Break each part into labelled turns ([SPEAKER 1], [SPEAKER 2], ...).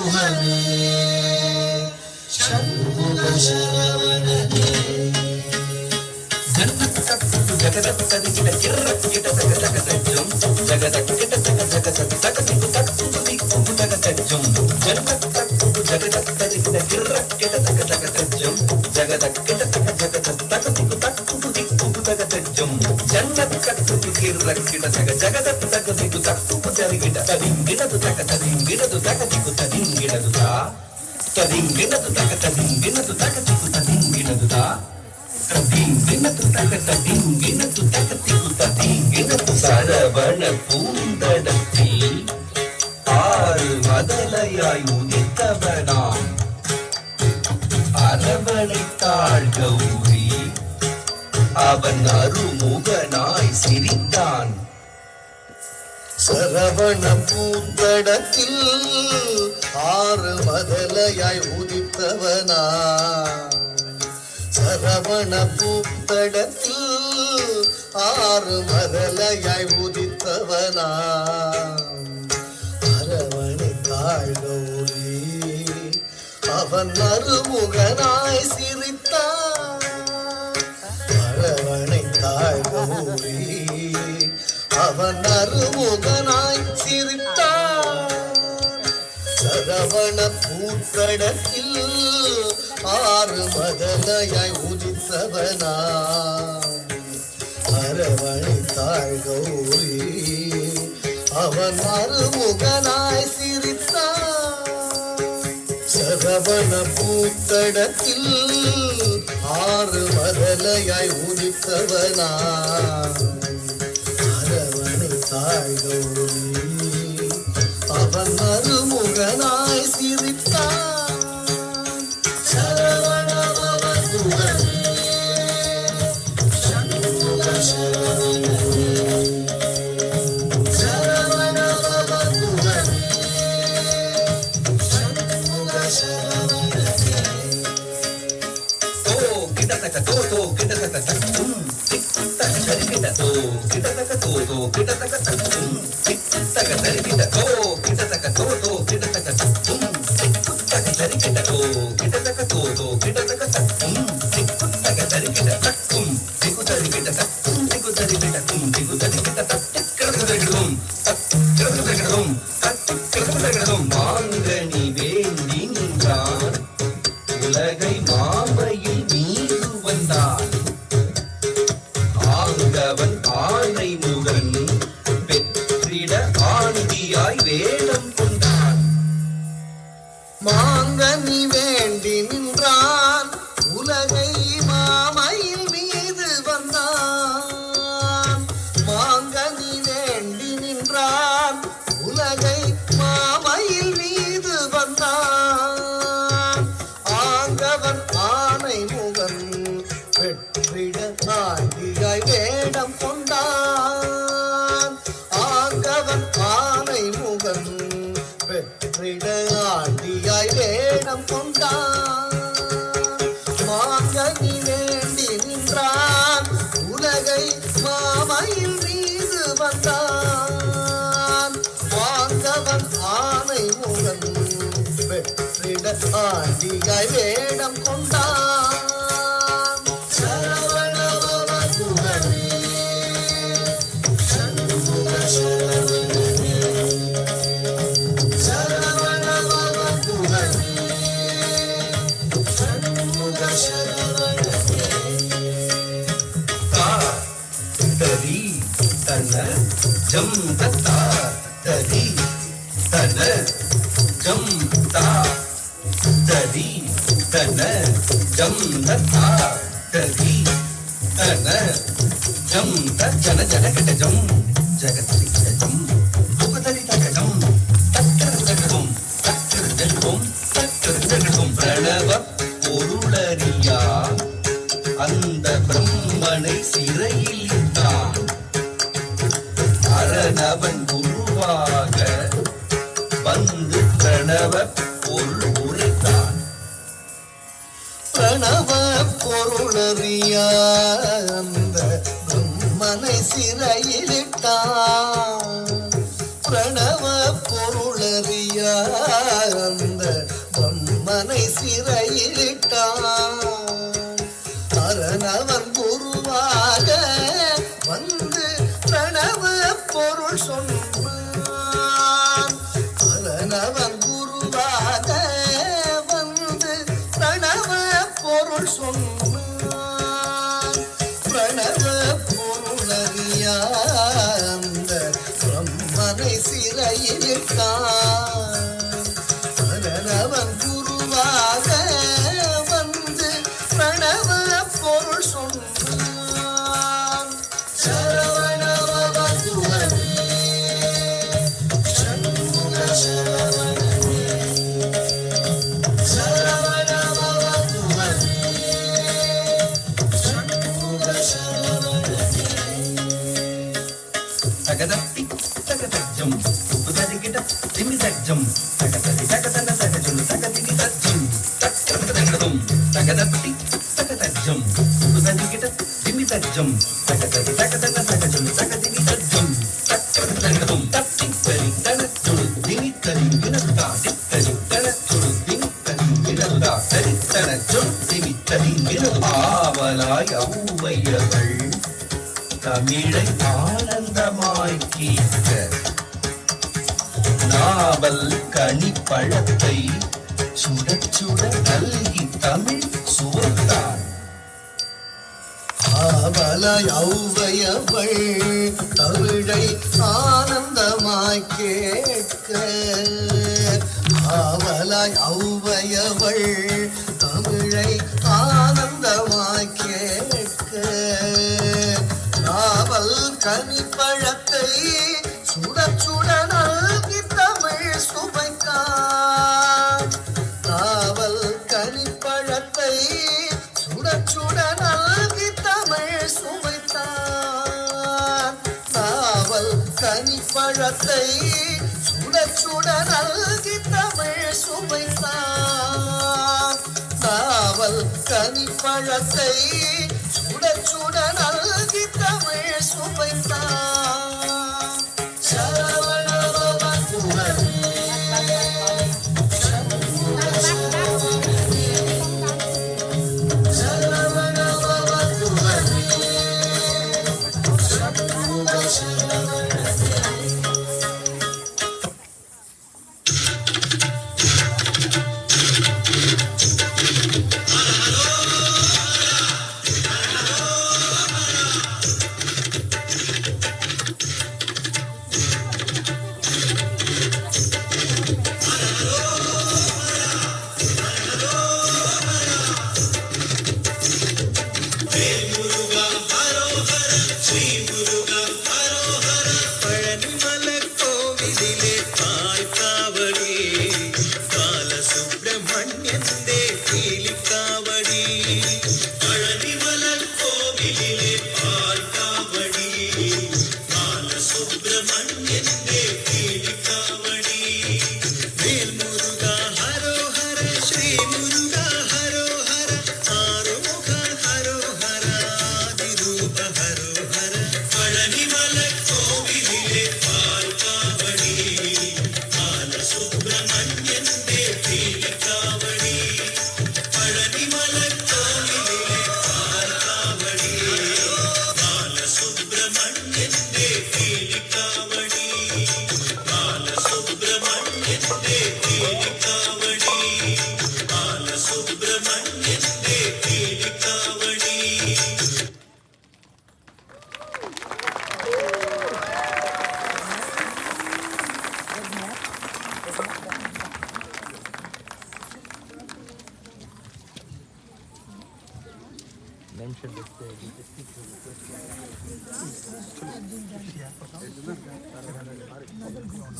[SPEAKER 1] குகனே சண்முக சரவணனே ஜகதத்தரிகிட கிரக்கிட தகதகதஜம் ஜகதக்கிட தகதகதகதகதிகு தக்குதிகு தகதஜம் ஜகதத்தக்கு ஜகதத்தரிகிட கிரக்கிட தகதகதஜம் ஜகதக்கிட தகதகதகதிகு தக்குதிகு தகதஜம் ஜன்னக்கக்கு கிரக்கிட தக ஜகதத்தகதிகு தக்கு தரிகிட தரிங்கிடது தகதரிங்கிடது தகதிகு தரிங்கிடது தா தரிங்கிடது தகதரிங்கிடது தகதிகு தரிங்கிடது தா சரவண பூந்தடத்தில் ஆறு மதலையாய் உதித்தவனாம் அரவணைத்தாள் கௌரி அவன் அருமுகனாய் சிரித்தான். சரவண பூந்தடத்தில் ஆறு மதலையாய் உதித்தவனா சரவண பூத்தடத்தில் ஆறு மதலையாய் உதித்தவனா அரவணைத்தாள் கௌரி அவன் அருமுகனாய் சிரித்தான். அரவணைத்தாள் கௌரி அவன் அருமுகனாய் சிரித்தான். சரவண பூத்தடத்தில் ஆறு மதலையாய் உதித்தவனா அரவணைத்தாள் கௌரி அவன் அருமுகனாய் சிரித்தான். சரவண பூத்தடத்தில் ஆறு மதலையாய் உதித்தவனா அரவணைத்தாள் கௌரி அவன் அருமுகனாய் சிரித்தான். மாங்கனி வேண்டி நின்றான் உலகை மாமையில் மீது வந்தான். ஆங்கவன் ஆணை முகன் பெற்றிட ஆண்டியாய் வேடம் கொண்டான். மாங்கனி வேண்டி நின்றான் உலகை மாமையில் மீது வந்தான். மாங்கனி வேண்டி நின்றான் உலகை மாமையில் மீது வந்தான். ஆங்கவன் ஆணை முகன் வெற்றிட ஆண்டியாய் வேடம் கொண்டான். ஆங்கவன் ஆணை முகன் வெற்றிட ஆண்டியாய் வேடம் கொண்டான். மாங்கனி வேண்டி நின்றான் உலகை மாமையில் மீது வந்தான். ஆங்கவன் ஆணை முகன் வெற்றிட ஆண்டியாய் வேடம் கொண்டான். ஜம் தத்தா தரி தன ஜம் தா தரி தன ஜம் தத்தா தரி தன ஜம் தன ஜன கட ஜம் ஜகத்ரி ஜம் புகதரி தக ஜம் தக்கர் தகடும் தக்கர் தகடும் தக்கர் தகடும் பிரணவ பொருளறியா அந்த பிரம்மனை சிறையில் இட்டான். அரணவன் குருவாக வந்து பிரணவ பொருள் உரைத்தான். பிரணவ பொருளறியா அந்த பிரம்மனை சிறையிலிட்டான். பிரணவ பொருளறியா அந்த பிரம்மனை சிறையிலிட்டான். அரணவன் குருவாக வந்து பிரணவ பொருள் சொன்னான். அரணவன் குருவாக வந்து பிரணவ பொருள் சொன்னான். பிரணவ பொருளறியா அந்த பிரம்மனை சிறையிலிட்டான். அரணவன் குருவாக வந்து பிரணவ பொருள் சொன்னான். சரவணபவதுவனே சண்முக சரவணனே சரவணபவதுவனே சண்முக சரவணனே.
[SPEAKER 2] தகதத்தி தகதஜம் உபதரிகிட திமிதஜம் தகததி தகதன தகஜம் தகதிதி தஜம் தக்கதகதம் தகதத்தி தகதஜம் உபதரிகிட திமிதஜம் தகததி தகதன தகஜம் தகதிதி தஜம் தக்கதகதம் தத்தி பரி தனத்துடு திமிதரி வினதா தித்தரி தனத்துடு திமிதரி வினதா தரி தனஜம் திமிதரி வினதா. ஆவலாய் ஔவையர்கள் தமிழை ஆனந்தமாய் கேட்க நாவல் கனிப்பழத்தை சுட சுட நல்கி தமிழ் சுவைத்தாள்.
[SPEAKER 1] ஆவலாய் ஔவையவள் தமிழை ஆனந்தமாய் கேட்க. ஆவலாய் ஔவையவள் தமிழை ஆனந்தமாய் கேட்க. நாவல் கனிப்பழத்தை சுட சுட நல்கி தமிழ் சுவைத்தான். நாவல் கனிப்பழத்தை சுட சுட நல்கி தமிழ் சுவைத்தான். நாவல் கனிப்பழத்தை சுட சுட நல்கி தமிழ் சுவைத்தான். நாவல் கனிப்பழத்தை சுட சுட நல்கி Tamil சுவைத்தான். சரவணபவதுவனே Shanmuga சரவணனே சரவணபவதுவனே Shanmuga சரவணனே.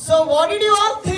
[SPEAKER 3] So what did you all think?